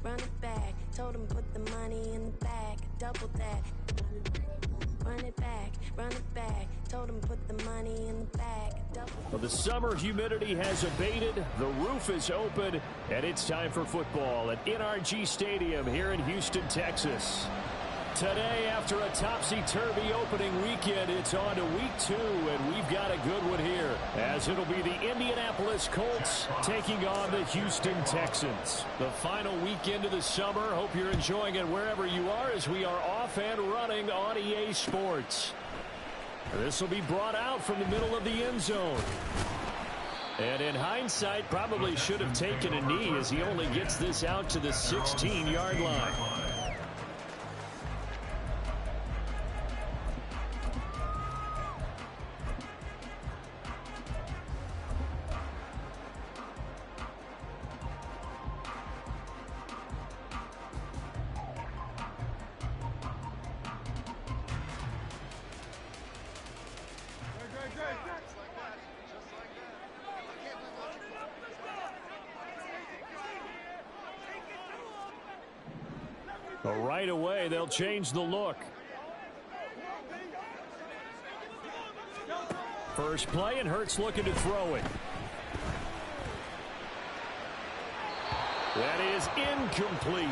Run it back. Told him put the money in the bag. Double that. Run it back. Told him put the money in the bag. Well, the summer humidity has abated. The roof is open. And it's time for football at NRG Stadium here in Houston, Texas. Today, after a topsy-turvy opening weekend, it's on to week 2, and we've got a good one here, as it'll be the Indianapolis Colts taking on the Houston Texans. The final weekend of the summer. Hope you're enjoying it wherever you are, as we are off and running on EA Sports. This will be brought out from the middle of the end zone. And in hindsight, probably should have taken a knee, as he only gets this out to the 16-yard line. But right away, they'll change the look. First play, and Hurts looking to throw it. That is incomplete.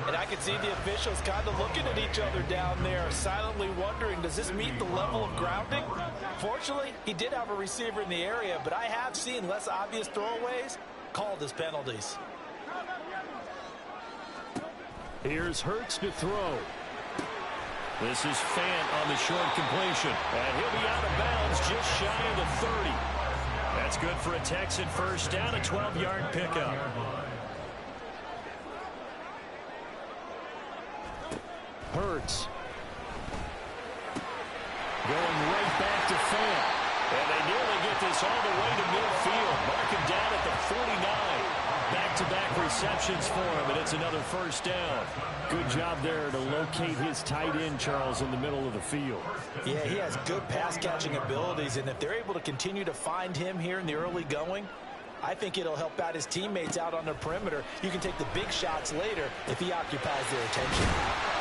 And I can see the officials kind of looking at each other down there, silently wondering, does this meet the level of grounding? Fortunately, he did have a receiver in the area, but I have seen less obvious throwaways called as penalties. Here's Hurts to throw. This is Fant on the short completion. And he'll be out of bounds just shy of the 30. That's good for a Texan first down, a 12-yard pickup. Hurts. Going right back to Fant. And they nearly get this all the way to midfield. Mark him down at the 49. Back-to-back receptions for him, and it's another first down. Good job there to locate his tight end, Charles, in the middle of the field. Yeah, he has good pass-catching abilities, and if they're able to continue to find him here in the early going, I think it'll help out his teammates out on the perimeter. You can take the big shots later if he occupies their attention.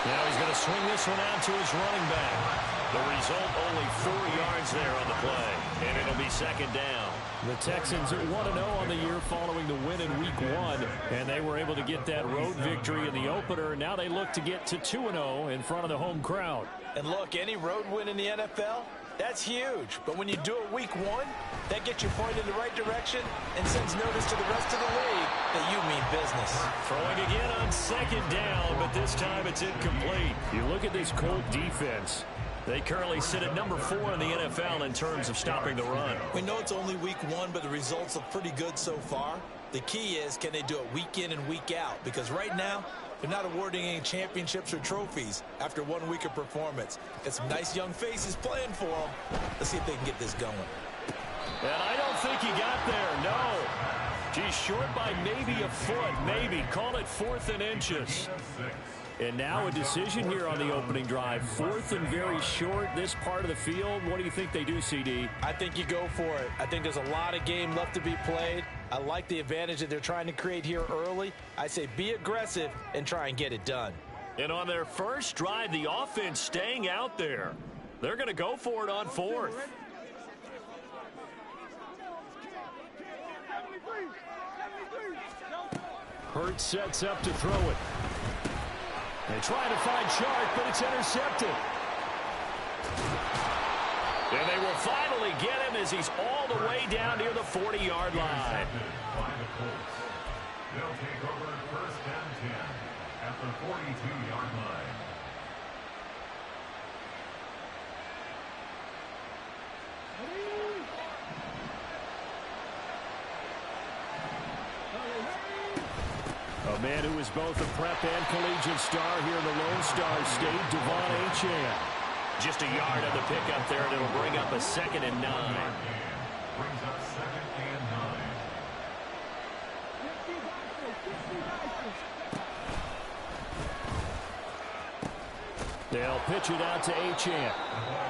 Now he's going to swing this one out to his running back. The result, only 4 yards there on the play, and it'll be second down. The Texans are 1-0 on the year following the win in Week 1, and they were able to get that road victory in the opener. Now they look to get to 2-0 in front of the home crowd. And look, any road win in the NFL, that's huge. But when you do it Week 1, that gets you pointed in the right direction and sends notice to the rest of the league that you mean business. Throwing again on second down, but this time it's incomplete. You look at this Colt defense. They currently sit at number 4 in the NFL in terms of stopping the run. We know it's only Week 1, but the results are pretty good so far. The key is, can they do it week in and week out? Because right now, they're not awarding any championships or trophies after 1 week of performance. Got some nice young faces playing for them. Let's see if they can get this going. And I don't think he got there, no. He's short by maybe a foot, maybe. Call it 4th and inches. And now a decision here on the opening drive. 4th and very short, this part of the field. What do you think they do, CD? I think you go for it. I think there's a lot of game left to be played. I like the advantage that they're trying to create here early. I say be aggressive and try and get it done. And on their first drive, the offense staying out there. They're going to go for it on 4th. Hurts sets up to throw it. They try to find Chark, but it's intercepted. And they will finally get him as he's all the way down near the 40-yard line. They'll take over first and 10 at the 42-yard line. A man who is both a prep and collegiate star here in the Lone Star State, Devon Achane. Just a yard on the pickup there, and it'll bring up a 2nd and 9. Brings up 2nd and 9. They'll pitch it out to Achane.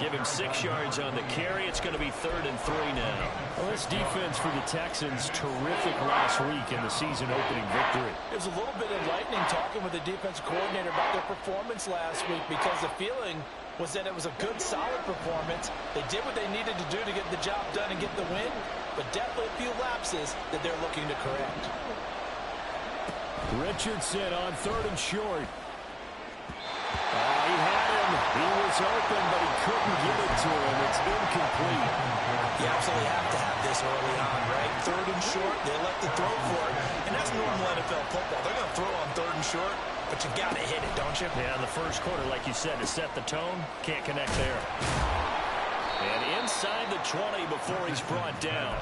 Give him 6 yards on the carry. It's going to be 3rd and 3 now. Well, this defense for the Texans, terrific last week in the season-opening victory. It was a little bit enlightening talking with the defensive coordinator about their performance last week, because the feeling was that it was a good, solid performance. They did what they needed to do to get the job done and get the win, but definitely a few lapses that they're looking to correct. Richardson on 3rd and short. He had him. He was open, but he couldn't get it to him. It's incomplete. You absolutely have to have this early on, right? 3rd and short, they elect to throw for it, and that's normal NFL football. They're going to throw on 3rd and short, but you got to hit it, don't you? Yeah, in the first quarter, like you said, to set the tone, can't connect there. And inside the 20 before he's brought down.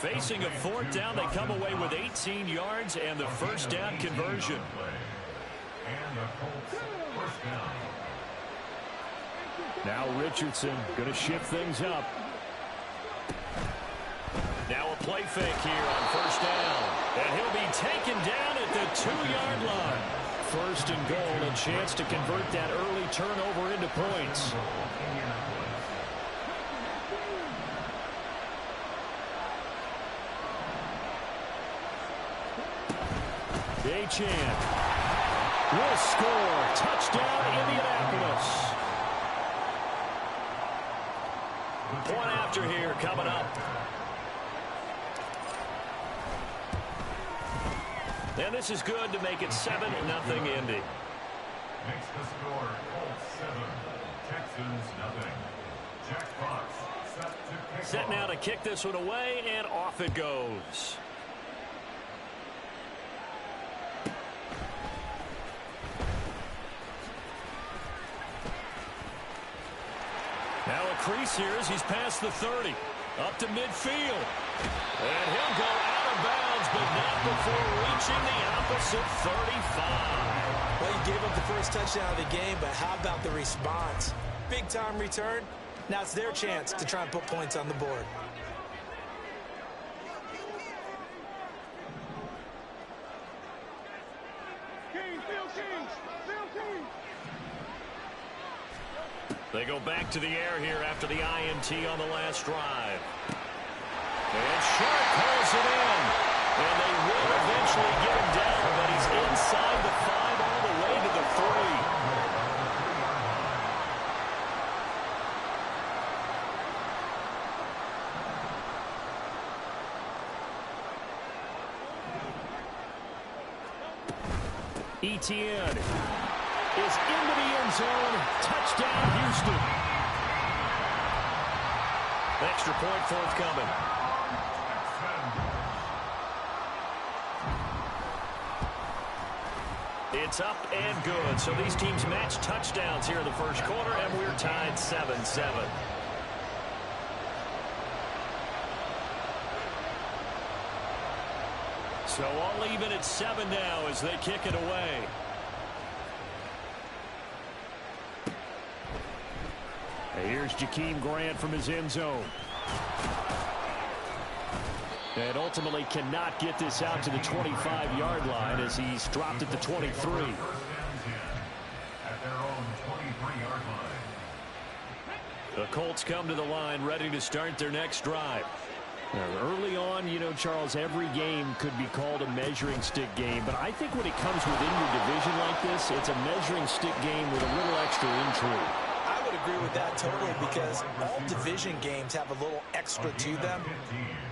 Facing a 4th down, they come away with 18 yards and the first down conversion. And the Colts first down. Now Richardson going to shift things up. Now a play fake here on 1st down. And he'll be taken down at the 2-yard line. 1st and goal, a chance to convert that early turnover into points. Achane will score. Touchdown, Indianapolis. Point after here coming up. And this is good to make it 7-0 Indy. Makes the score Colts 7, Texans nothing. Jack Fox set to kick Set off. now to kick this one away, and off it goes. Now a crease here as he's past the 30. Up to midfield. And he'll go out of bounds, but not before reaching the opposite 35. Well, you gave up the first touchdown of the game, but how about the response? Big-time return. Now it's their chance to try and put points on the board. They go back to the air here after the INT on the last drive. And Sharp calls it in. And they will eventually get him down, but he's inside the 5 all the way to the 3. Etienne is into the end zone. Touchdown, Houston. Extra point forthcoming. It's up and good. So these teams match touchdowns here in the first quarter, and we're tied 7-7. So all even at 7 now as they kick it away. Here's Jakeem Grant from his end zone. And ultimately cannot get this out to the 25-yard line as he's dropped at the 23. At their own 23-yard line. The Colts come to the line ready to start their next drive. Now, early on, you know, Charles, every game could be called a measuring stick game. But I think when it comes within your division like this, it's a measuring stick game with a little extra intrigue. I would agree with that totally, because all division games have a little extra to them.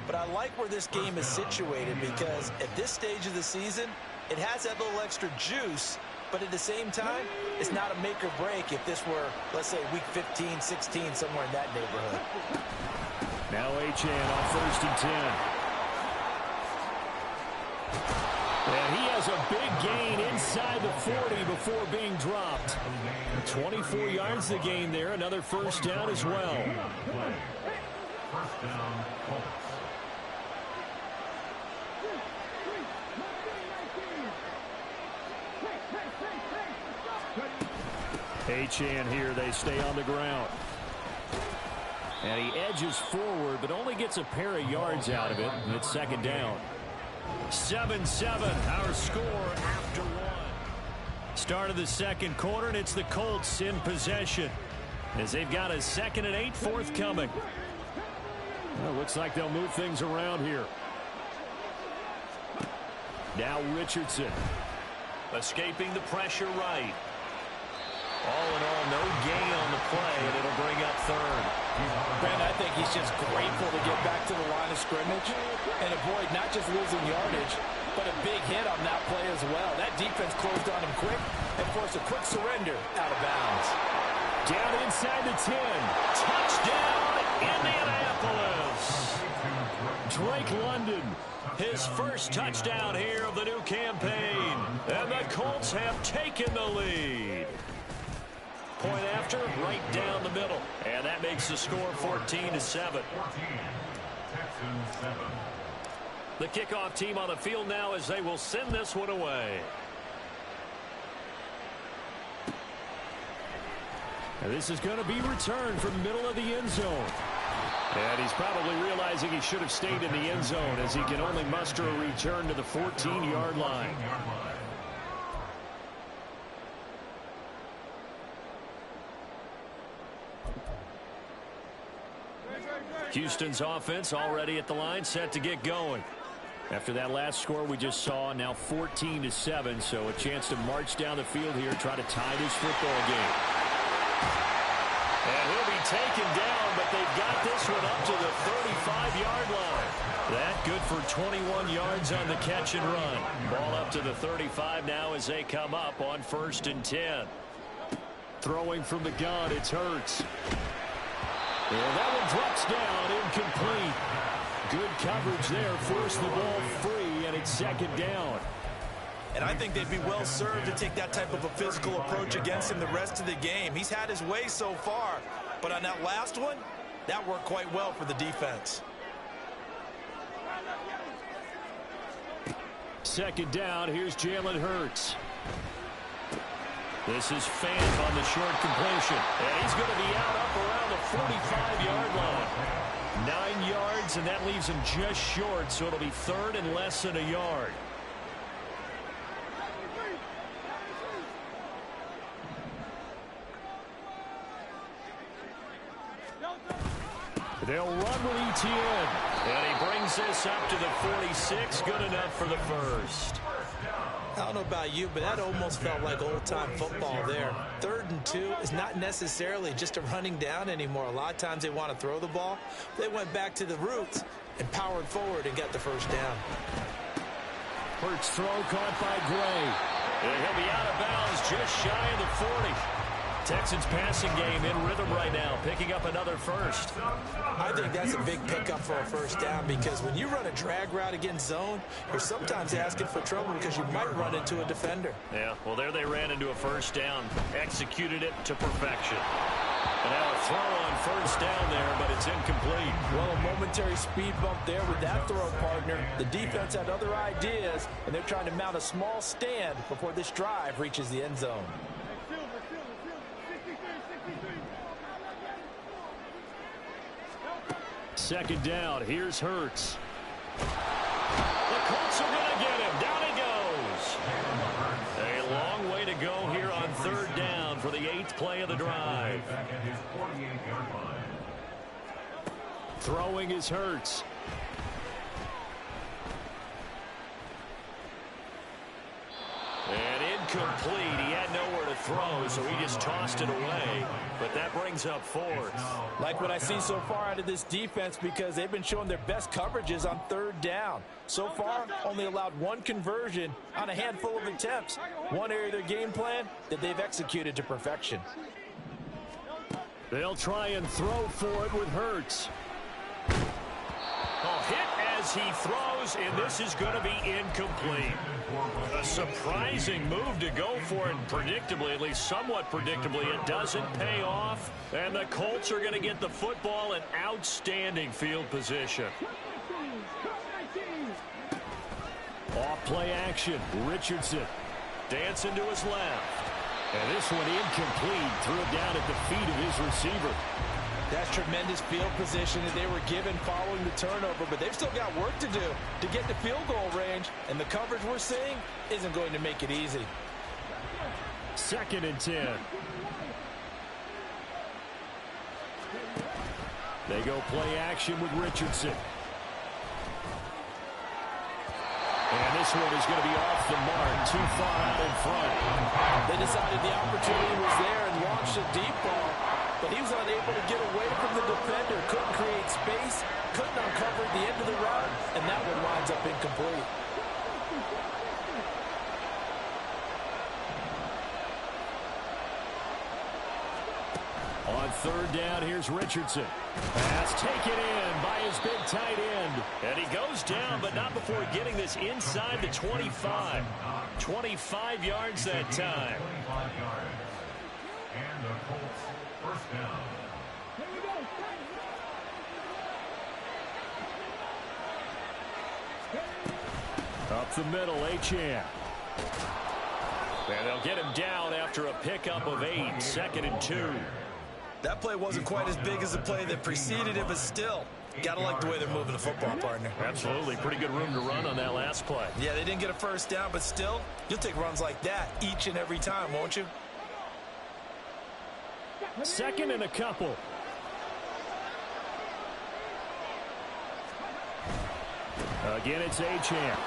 But I like where this game is situated, because at this stage of the season, it has that little extra juice. But at the same time, it's not a make or break if this were, let's say, week 15, 16, somewhere in that neighborhood. Now Achane on 1st and 10. And he has a big gain inside the 40 before being dropped. 24 yards to gain there. Another first down as well. First down, Colts. Achane here. They stay on the ground. And he edges forward, but only gets a pair of yards out of it. And it's 2nd down. 7-7, our score after 1. Start of the second quarter, and it's the Colts in possession. as they've got a 2nd and 8 forthcoming. Well, looks like they'll move things around here. Now Richardson. Escaping the pressure right. All in all, no gain on the play, and it'll bring up 3rd. Brent, I think he's just grateful to get back to the line of scrimmage and avoid not just losing yardage, but a big hit on that play as well. That defense closed on him quick and forced a quick surrender out of bounds. Down inside the 10. Touchdown, Indianapolis. Drake London, his first touchdown here of the new campaign. And the Colts have taken the lead. Point after, right down the middle. And that makes the score 14-7. The kickoff team on the field now as they will send this one away. And this is going to be returned from middle of the end zone. And he's probably realizing he should have stayed in the end zone as he can only muster a return to the 14-yard line. Houston's offense already at the line, set to get going. After that last score we just saw, now 14-7, so a chance to march down the field here, try to tie this football game. And he'll be taken down, but they've got this one up to the 35-yard line. That good for 21 yards on the catch and run. Ball up to the 35 now as they come up on 1st and 10. Throwing from the gun, it's Hurts. And that one drops down, incomplete. Good coverage there, forced the ball free, and it's 2nd down. And I think they'd be well served to take that type of a physical approach against him the rest of the game. He's had his way so far, but on that last one, that worked quite well for the defense. 2nd down, here's Jalen Hurts. This is Fant on the short completion. And he's going to be out up around the 45-yard line. 9 yards, and that leaves him just short, so it'll be 3rd and less than a yard. They'll run with ETN. And he brings this up to the 46. Good enough for the 1st. I don't know about you, but that almost felt like old-time football there. 3rd and 2 is not necessarily just a running down anymore. A lot of times they want to throw the ball. They went back to the roots and powered forward and got the 1st down. Hurts throw caught by Gray. And he'll be out of bounds just shy of the 40. Texans passing game in rhythm right now, picking up another 1st. I think that's a big pickup for a 1st down because when you run a drag route against zone, you're sometimes asking for trouble because you might run into a defender. Yeah, well, there they ran into a 1st down, executed it to perfection. And now a throw on 1st down there, but it's incomplete. Well, a momentary speed bump there with that throw, partner. The defense had other ideas, and they're trying to mount a small stand before this drive reaches the end zone. 2nd down. Here's Hurts. The Colts are going to get him. Down he goes. A long way to go here on 3rd down for the 8th play of the drive. Throwing is Hurts. And incomplete. He had nowhere to throw, so he just tossed it away. But that brings up 4th. Like what I see so far out of this defense because they've been showing their best coverages on 3rd down. So far, only allowed 1 conversion on a handful of attempts. One area of their game plan that they've executed to perfection. They'll try and throw for it with Hurts. A hit as he throws, and this is going to be incomplete. A surprising move to go for it, predictably, at least somewhat predictably. It doesn't pay off, and the Colts are going to get the football in outstanding field position. Off play action. Richardson dancing to his left. And this one incomplete. Threw it down at the feet of his receiver. That's tremendous field position that they were given following the turnover, but they've still got work to do to get to field goal range, and the coverage we're seeing isn't going to make it easy. 2nd and 10. They go play action with Richardson. And this one is going to be off the mark, too far out in front. They decided the opportunity was there and launched a deep ball, but he was unable to get away from the defender, couldn't create space, couldn't uncover at the end of the route, and that one winds up incomplete. On third down, here's Richardson. Pass taken in by his big tight end. And he goes down, but not before getting this inside the 25. 25 yards that time. 25 yards. And the Colts first down. Up the middle, Achane. And they'll get him down after a pickup of 8, 2nd and 2. That play wasn't quite as big as the play that preceded it, but still, gotta like the way they're moving the football, partner. Absolutely. Pretty good room to run on that last play. Yeah, they didn't get a first down, but still, you'll take runs like that each and every time, won't you? 2nd and a couple. Again, it's Achane.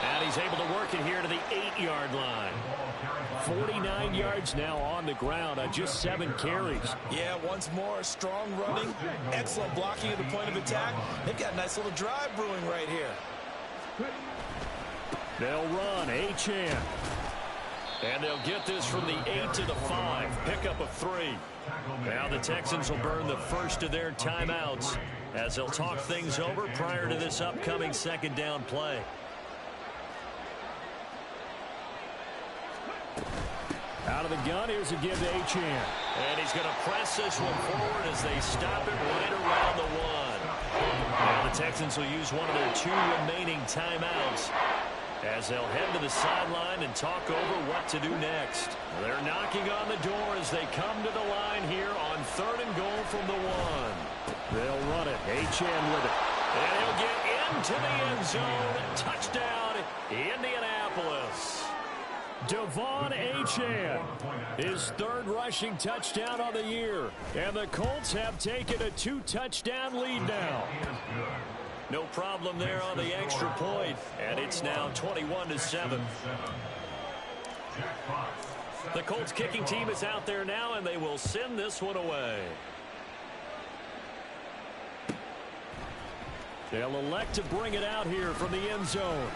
And he's able to work it here to the 8-yard line. 49 yards now on the ground on just 7 carries. Yeah, once more, strong running, excellent blocking at the point of attack. They've got a nice little drive brewing right here. They'll run, Achane. And they'll get this from the 8 to the 5. Pickup of 3. Now the Texans will burn the first of their timeouts as they'll talk things over prior to this upcoming 2nd down play. Out of the gun, here's a give to Achane. And he's going to press this one forward as they stop it right around the 1. Now the Texans will use one of their 2 remaining timeouts as they'll head to the sideline and talk over what to do next. They're knocking on the door as they come to the line here on 3rd and goal from the 1. They'll run it. Achane with it. And he'll get into the end zone. Touchdown, Indianapolis. Devon Achane, his 3rd rushing touchdown of the year. And the Colts have taken a 2-touchdown lead now. No problem there on the extra point. And it's now 21-7. The Colts kicking team is out there now, and they will send this one away. They'll elect to bring it out here from the end zone.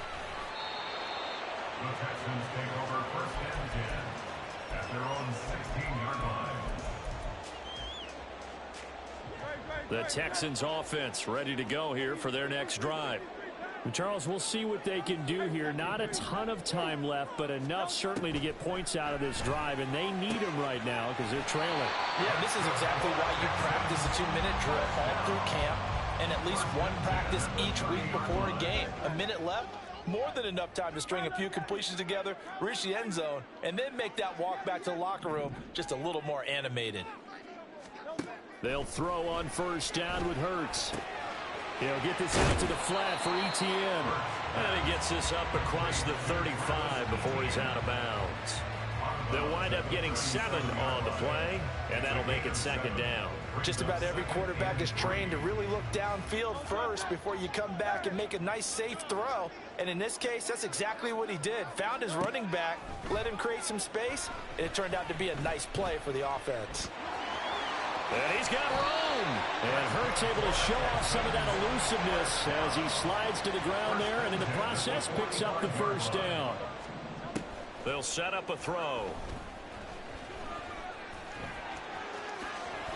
The Texans take over 1st and 10 at their own 16-yard line. The Texans offense ready to go here for their next drive. And Charles, we'll see what they can do here. Not a ton of time left, but enough certainly to get points out of this drive, and they need them right now because they're trailing. Yeah, this is exactly why you practice a 2-minute drill all through camp and at least one practice each week before a game. A minute left, more than enough time to string a few completions together, reach the end zone, and then make that walk back to the locker room just a little more animated. They'll throw on 1st down with Hurts. He'll get this out to the flat for Etienne. And he gets this up across the 35 before he's out of bounds. They'll wind up getting 7 on the play, and that'll make it 2nd down. Just about every quarterback is trained to really look downfield first before you come back and make a nice, safe throw. And in this case, that's exactly what he did. Found his running back, let him create some space, and it turned out to be a nice play for the offense. And he's got room. And Hurts able to show off some of that elusiveness as he slides to the ground there, and in the process picks up the 1st down. They'll set up a throw.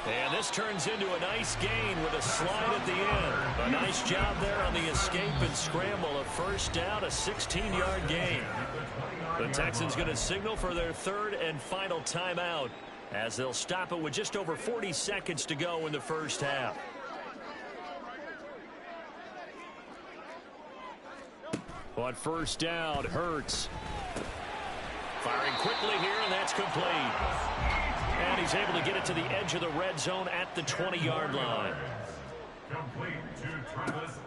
And this turns into a nice gain with a slide at the end. A nice job there on the escape and scramble. A 1st down, a 16-yard gain. The Texans going to signal for their 3rd and final timeout as they'll stop it with just over 40 seconds to go in the 1st half. On 1st down, Hurts. Firing quickly here, and that's complete. And he's able to get it to the edge of the red zone at the 20-yard line.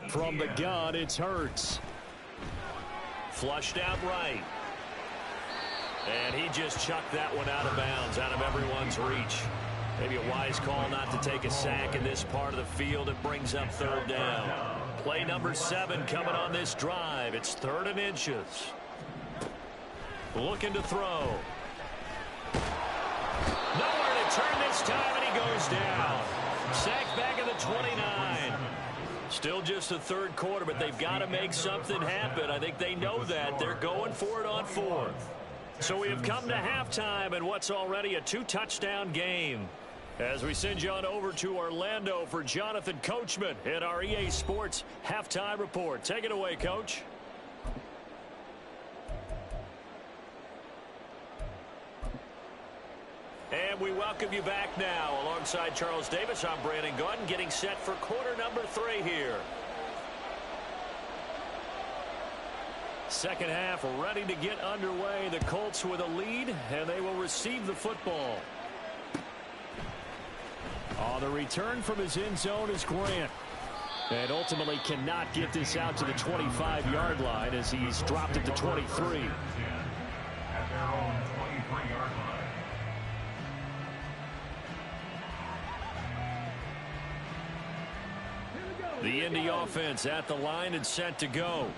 From the gun, it's Hurts. Flushed out right. And he just chucked that one out of bounds, out of everyone's reach. Maybe a wise call not to take a sack in this part of the field. It brings up third down. Play number 7 coming on this drive. It's 3rd and inches. Looking to throw. Nowhere to turn this time, and he goes down. Sacked back at the 29. Still just the 3rd quarter, but they've got to make something happen. I think they know that. They're going for it on 4th. So we have come to halftime in what's already a 2-touchdown game. As we send you on over to Orlando for Jonathan Coachman in our EA Sports Halftime Report. Take it away, Coach. And we welcome you back now. Alongside Charles Davis, I'm Brandon Gunn, getting set for quarter number 3 here. Second half ready to get underway. The Colts with a lead, and they will receive the football. Oh, the return from his end zone is Grant. And ultimately cannot get this out to the 25-yard line as he's dropped at the 23. At their own 23-yard line. The Indy offense at the line and set to go.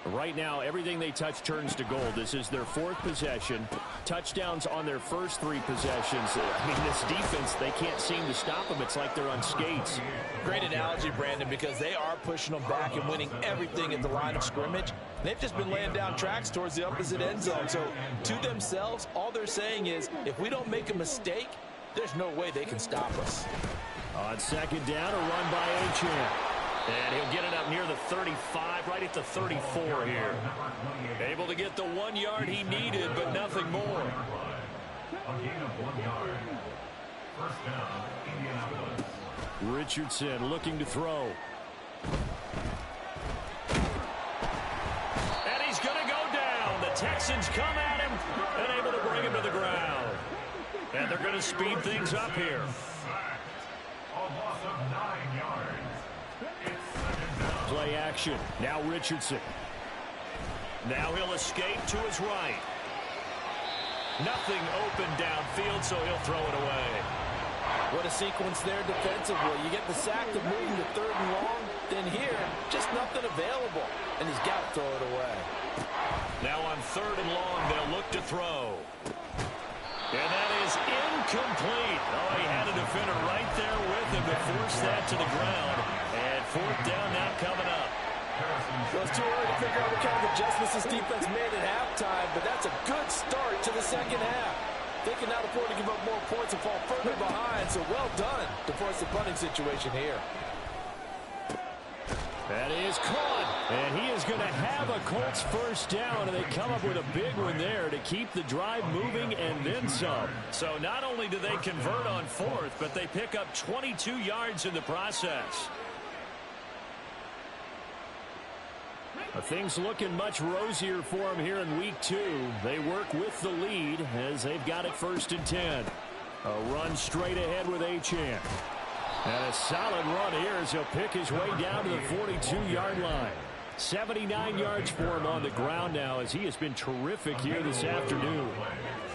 Right now, everything they touch turns to gold. This is their 4th possession. Touchdowns on their first 3 possessions. I mean, this defense, they can't seem to stop them. It's like they're on skates. Great analogy, Brandon, because they are pushing them back and winning everything at the line of scrimmage. They've just been laying down tracks towards the opposite end zone. So, to themselves, all they're saying is, if we don't make a mistake, there's no way they can stop us. On second down, a run by Achane. And he'll get it up near the 35, right at the 34 here. Able to get the 1 yard he needed, but nothing more. A gain of 1 yard. First down, Indianapolis. Richardson looking to throw. And he's going to go down. The Texans come at him and able to bring him to the ground. And they're going to speed things up here. A loss of 9 yards. Play action. Now Richardson. Now he'll escape to his right. Nothing open downfield, so he'll throw it away. What a sequence there defensively. You get the sack to move him to 3rd and long. Then here, just nothing available. And he's got to throw it away. Now on 3rd and long, they'll look to throw. And that is incomplete. Oh, he had a defender right there with him to force that to the ground. And 4th down now coming up. Well, it's too early to figure out what kind of adjustments this defense made at halftime, but that's a good start to the second half. They cannot afford to give up more points and fall further behind, so well done to force the punting situation here. That is caught, and he is going to have a Colts first down, and they come up with a big one there to keep the drive moving and then some. So not only do they convert on 4th, but they pick up 22 yards in the process. Things looking much rosier for them here in week 2. They work with the lead as they've got it 1st and 10. A run straight ahead with Achane. And a solid run here as he'll pick his way down to the 42-yard line. 79 yards for him on the ground now as he has been terrific here this afternoon.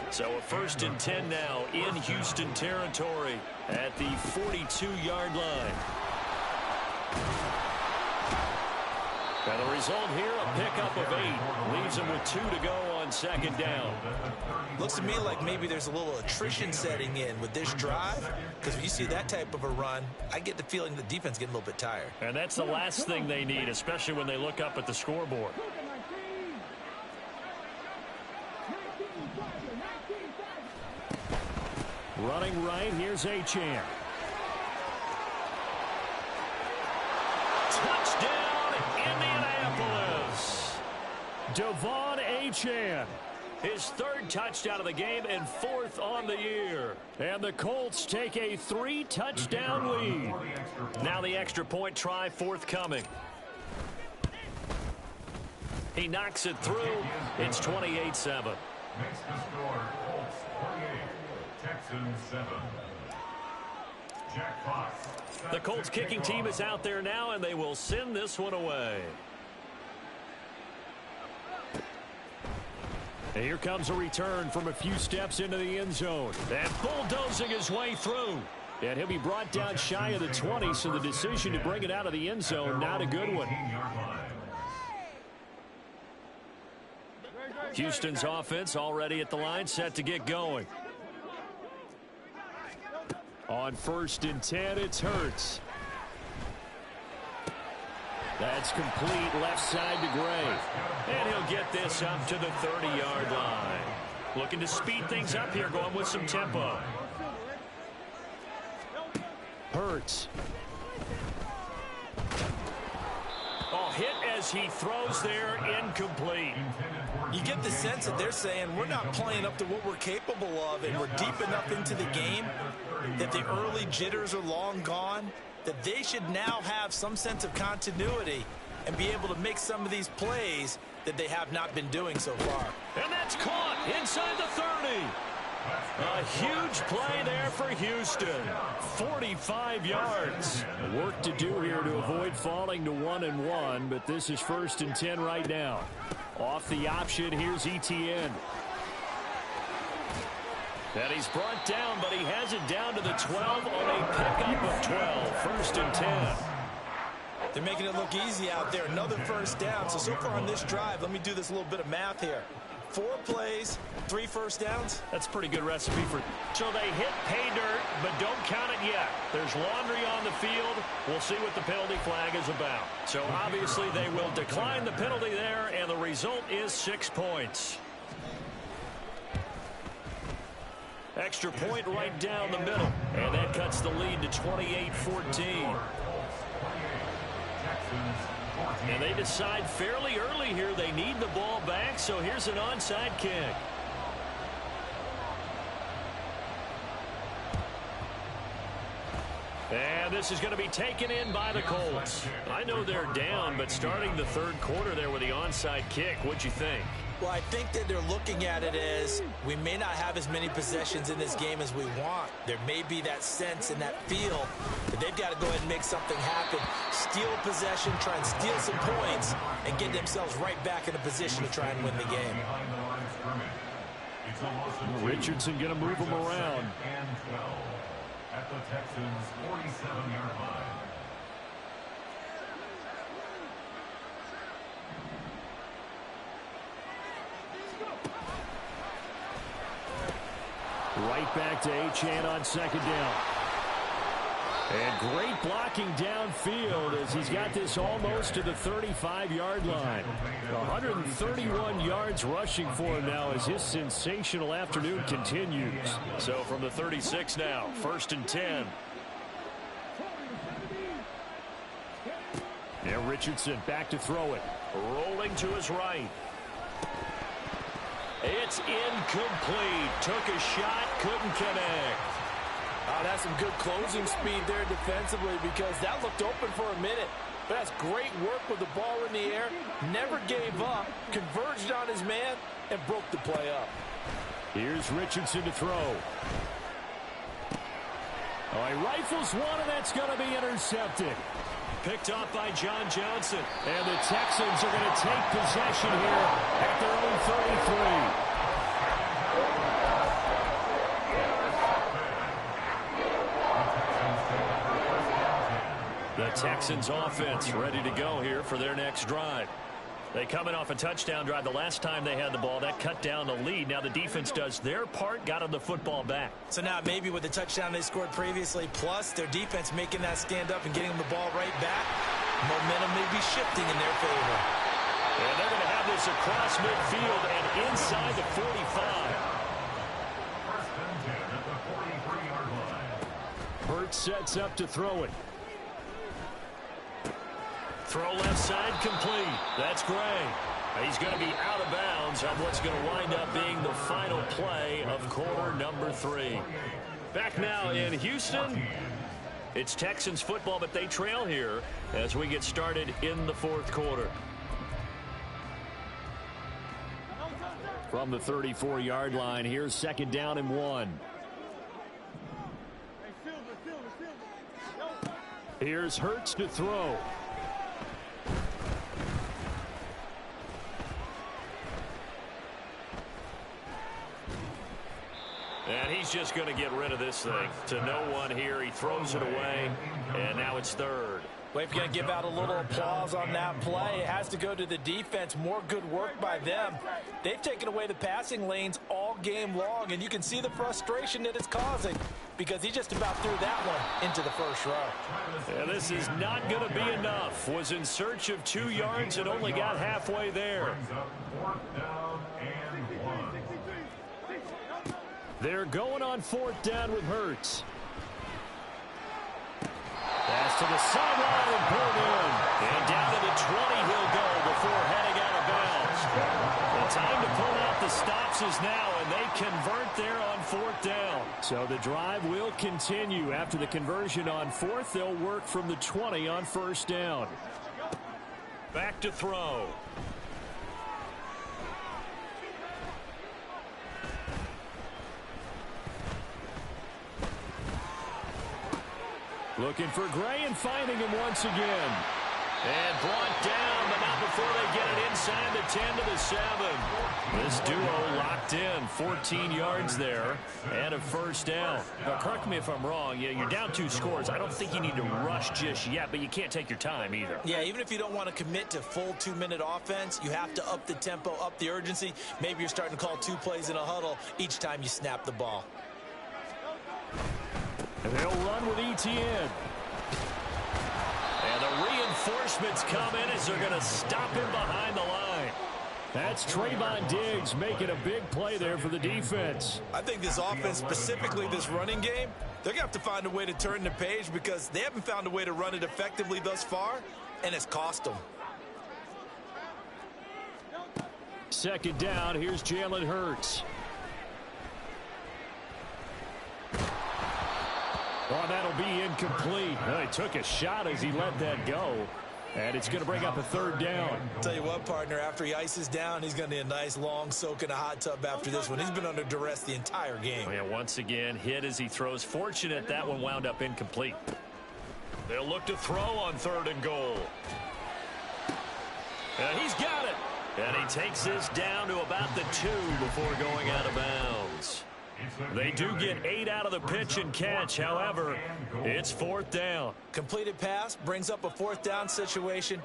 So a 1st and 10 now in Houston territory at the 42-yard line. And the result here, a pickup of 8. Leaves him with 2 to go on second down. Looks to me like maybe there's a little attrition setting in with this drive, because when you see that type of a run, I get the feeling the defense getting a little bit tired. And that's the last thing they need, especially when they look up at the scoreboard. Running right, here's Achane. Touchdown, Indianapolis. Devon Achane. His 3rd touchdown of the game and 4th on the year. And the Colts take a 3-touchdown lead. Now the extra point try forthcoming. He knocks it through. It's 28-7. Makes the score Colts 48, Texans 7. Jack Fox. The Colts kicking team is out there now, and they will send this one away. And here comes a return from a few steps into the end zone. And bulldozing his way through. And he'll be brought down shy of the 20, so the decision to bring it out of the end zone, not a good one. Houston's offense already at the line, set to get going. On 1st and 10, it's Hurts. That's complete left side to Gray. And he'll get this up to the 30-yard line. Looking to speed things up here, going with some tempo. Hurts. Oh, hit as he throws there, incomplete. You get the sense that they're saying we're not playing up to what we're capable of, and we're deep enough into the game that the early jitters are long gone, that they should now have some sense of continuity and be able to make some of these plays that they have not been doing so far. And that's caught inside the 30. A huge play there for Houston. 45 yards. Work to do here to avoid falling to 1-1, but this is 1st and 10 right now. Off the option, here's Etienne. And he's brought down, but he has it down to the 12 on a pickup of 12. 1st and 10. They're making it look easy out there. Another first down. So far on this drive, let me do this little bit of math here. 4 plays, 3 first downs. That's a pretty good recipe for... So they hit pay dirt, but don't count it yet. There's laundry on the field. We'll see what the penalty flag is about. So obviously they will decline the penalty there, and the result is 6 points. Extra point right down the middle. And that cuts the lead to 28-14. And they decide fairly early here they need the ball back, so here's an onside kick. And this is going to be taken in by the Colts. I know they're down, but starting the 3rd quarter there with the onside kick, what'd you think? Well, I think that they're looking at it as we may not have as many possessions in this game as we want. There may be that sense and that feel that they've got to go ahead and make something happen. Steal possession, try and steal some points, and get themselves right back in a position to try and win the game. Richardson going to move him around. At the Texans' 47-yard line. Right back to Achane on 2nd down. And great blocking downfield as he's got this almost to the 35-yard line. 131 yards rushing for him now as his sensational afternoon continues. So from the 36 now, 1st and 10. And Richardson back to throw it. Rolling to his right. It's incomplete. Took a shot, couldn't connect. Oh, that's some good closing speed there defensively because that looked open for a minute. But that's great work with the ball in the air. Never gave up, converged on his man, and broke the play up. Here's Richardson to throw. Oh, he rifles one, and that's going to be intercepted. Picked off by John Johnson. And the Texans are going to take possession here at their own 33. The Texans offense ready to go here for their next drive. They coming off a touchdown drive the last time they had the ball. That cut down the lead. Now the defense does their part, got them the football back. So now maybe with the touchdown they scored previously, plus their defense making that stand up and getting them the ball right back, momentum may be shifting in their favor. And they're going to have this across midfield and inside the 45. First and 10 at the 43-yard line. Hurts sets up to throw it. Throw left side complete. That's Gray. He's going to be out of bounds on what's going to wind up being the final play of quarter number 3. Back now in Houston. It's Texans football, but they trail here as we get started in the 4th quarter. From the 34-yard line, here's 2nd down and 1. Here's Hurts to throw. And he's just going to get rid of this thing. To no one here. He throws it away, and now it's third. Well, if you're going to give out a little applause on that play, it has to go to the defense. More good work by them. They've taken away the passing lanes all game long, and you can see the frustration that it's causing because he just about threw that one into the first row. And this is not going to be enough. Was in search of 2 yards and only got halfway there. They're going on 4th down with Hurts. Pass to the sideline and pulled in. And down to the 20 he'll go before heading out of bounds. The time to pull out the stops is now, and they convert there on 4th down. So the drive will continue. After the conversion on 4th, they'll work from the 20 on 1st down. Back to throw. Looking for Gray and finding him once again. And brought down, but not before they get it inside the 10 to the 7. This duo locked in, 14 yards there, and a 1st down. Now, correct me if I'm wrong. Yeah, you're down 2 scores. I don't think you need to rush just yet, but you can't take your time either. Yeah, even if you don't want to commit to full 2-minute offense, you have to up the tempo, up the urgency. Maybe you're starting to call 2 plays in a huddle each time you snap the ball. And they'll run with ETN. And the reinforcements come in as they're going to stop him behind the line. That's Trayvon Diggs making a big play there for the defense. I think this offense, specifically this running game, they're going to have to find a way to turn the page because they haven't found a way to run it effectively thus far, and it's cost them. 2nd down, here's Jalen Hurts. Oh, that'll be incomplete. Well, he took a shot as he let that go. And it's going to bring up a 3rd down. Tell you what, partner, after he ices down, he's going to need a nice long soak in a hot tub after this one. He's been under duress the entire game. Oh, yeah, once again, hit as he throws. Fortunate that one wound up incomplete. They'll look to throw on 3rd and goal. And he's got it. And he takes this down to about the 2 before going out of bounds. They do get 8 out of the pitch and catch. However, it's 4th down. Completed pass brings up a 4th down situation.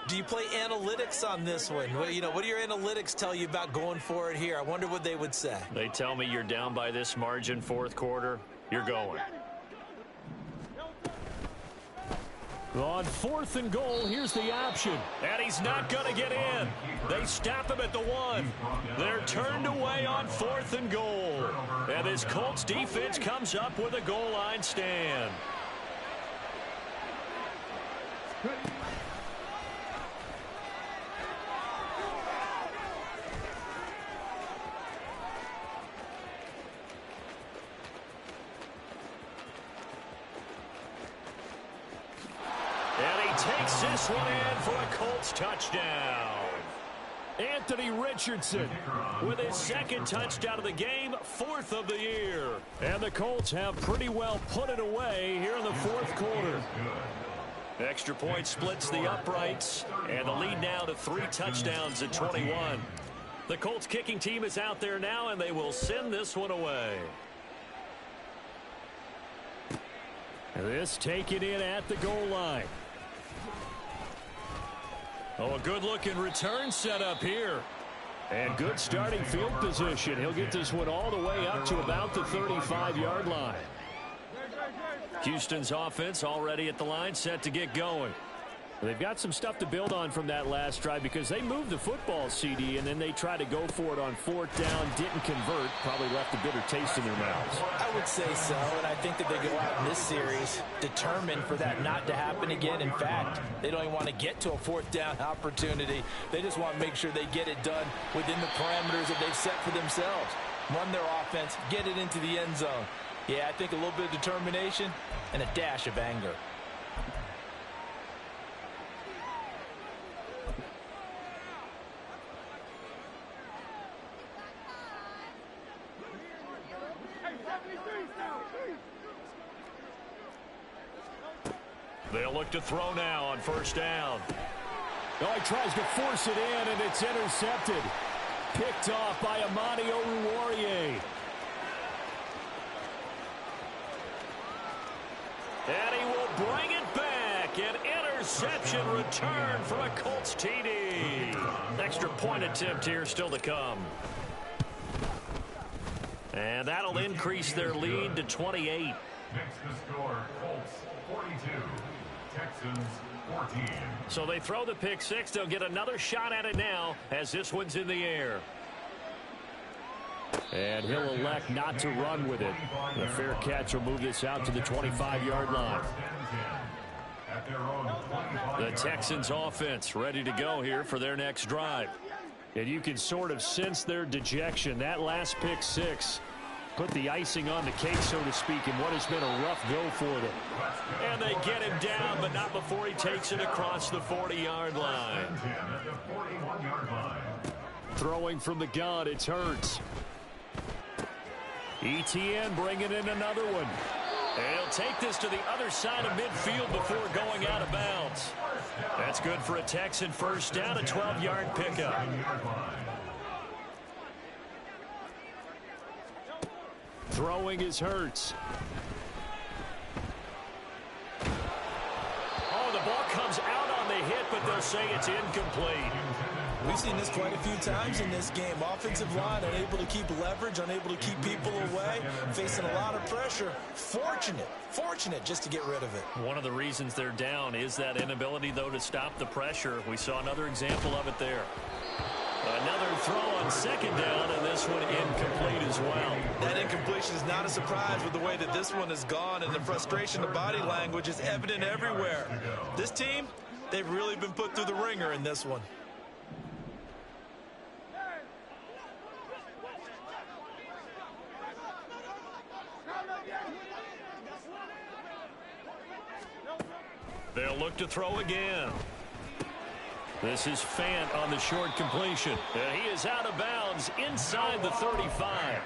Do you play analytics on this one? What do your analytics tell you about going for it here? I wonder what they would say. They tell me you're down by this margin 4th quarter. You're going. On 4th and goal, here's the option. And he's not going to get in. They stop him at the 1. They're turned away on 4th and goal. And this Colts defense comes up with a goal line stand. Takes this one in for a Colts touchdown. Anthony Richardson with his 2nd touchdown of the game, 4th of the year. And the Colts have pretty well put it away here in the 4th quarter. Extra point splits the uprights, and the lead now to 3 touchdowns at 21. The Colts kicking team is out there now, and they will send this one away. This taken in at the goal line. Oh, a good-looking return set up here. And good starting field position. He'll get this one all the way up to about the 35-yard line. Houston's offense already at the line, set to get going. They've got some stuff to build on from that last drive because they moved the football, CD, and then they tried to go for it on 4th down, didn't convert, probably left a bitter taste in their mouths. I would say so, and I think that they go out in this series determined for that not to happen again. In fact, they don't even want to get to a 4th down opportunity. They just want to make sure they get it done within the parameters that they've set for themselves. Run their offense, get it into the end zone. Yeah, I think a little bit of determination and a dash of anger. They'll look to throw now on 1st down. Oh, he tries to force it in, and it's intercepted. Picked off by Amani Oruwariye. And he will bring it back. An interception return for a Colts TD. Extra point attempt here still to come. And that'll increase their lead to 28. Next to score, Colts 42, Texans 14. So they throw the pick six. They'll get another shot at it now as this one's in the air. And he'll elect not to run with it. The fair catch will move this out to the 25-yard line. The Texans offense ready to go here for their next drive. And you can sort of sense their dejection. That last pick six put the icing on the cake, so to speak, in what has been a rough go for them. And they get him down, but not before he takes it across the 40-yard line. Throwing from the gun, it's Hurts. ETN bringing in another one. And he'll take this to the other side of midfield before going out of bounds. That's good for a Texan first down, a 12-yard pickup. Throwing is Hurts. Oh, the ball comes out on the hit, but they'll say it's incomplete. We've seen this quite a few times in this game. Offensive line unable to keep leverage, unable to keep people away, facing a lot of pressure. Fortunate just to get rid of it. One of the reasons they're down is that inability, though, to stop the pressure. We saw another example of it there. Another throw on second down, and this one incomplete as well. That incompletion is not a surprise with the way that this one has gone, and the frustration, the body language is evident everywhere. This team, they've really been put through the ringer in this one. They'll look to throw again. This is Fant on the short completion. And he is out of bounds inside the 35.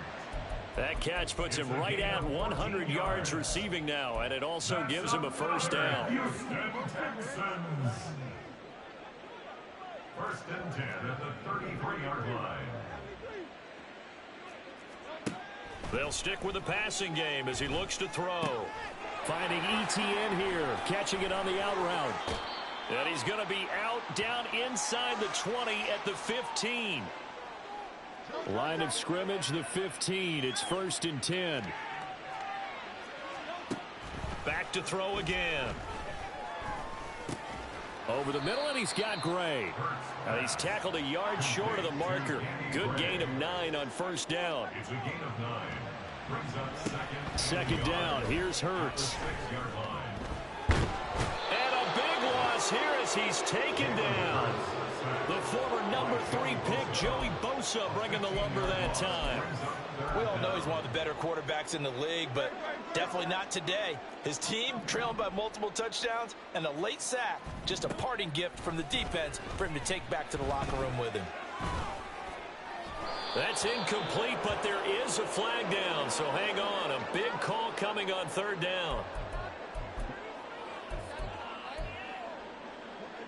That catch puts him right at 100 yards receiving now, and it also gives him a first down. Houston Texans. First and 10 at the 33-yard line. They'll stick with the passing game as he looks to throw. Finding ETN here, catching it on the out route. And he's going to be out down inside the 20 at the 15. Line of scrimmage, the 15. It's first and 10. Back to throw again. Over the middle, and he's got Gray. He's tackled a yard short of the marker. Good gain of 9 on first down. It's a gain of 9. Brings up Second down. Here's Hurts. And a big loss here as he's taken down. The former number 3 pick, Joey Bosa, bringing the lumber that time. We all know he's one of the better quarterbacks in the league, but definitely not today. His team trailing by multiple touchdowns and a late sack. Just a parting gift from the defense for him to take back to the locker room with him. That's incomplete, but there is a flag down, so hang on. A big call coming on third down.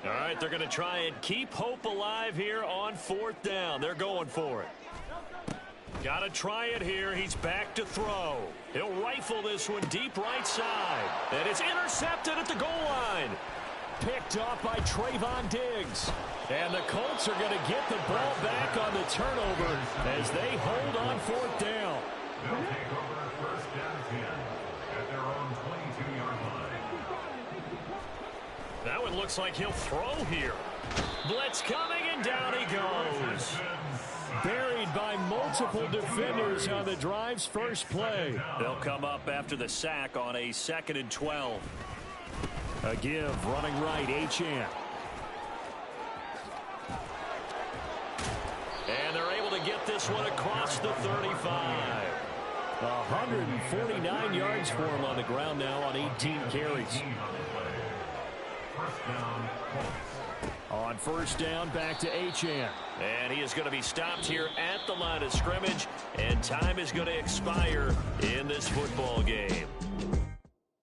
All right, they're going to try and keep hope alive here on fourth down. They're going for it. Got to try it here. He's back to throw. He'll rifle this one deep right side. And it's intercepted at the goal line. Picked off by Trayvon Diggs. And the Colts are going to get the ball back on the turnover as they hold on fourth down. They'll take over first and 10 at their own 22-yard line. That one looks like he'll throw here. Blitz coming, and down he goes. Buried by multiple defenders on the drive's first play. They'll come up after the sack on a 2nd and 12. A give, running right, Achane. And they're able to get this one across the 35. 149 yards for him on the ground now on 18 carries. On first down, back to Achane. And he is going to be stopped here at the line of scrimmage, and time is going to expire in this football game.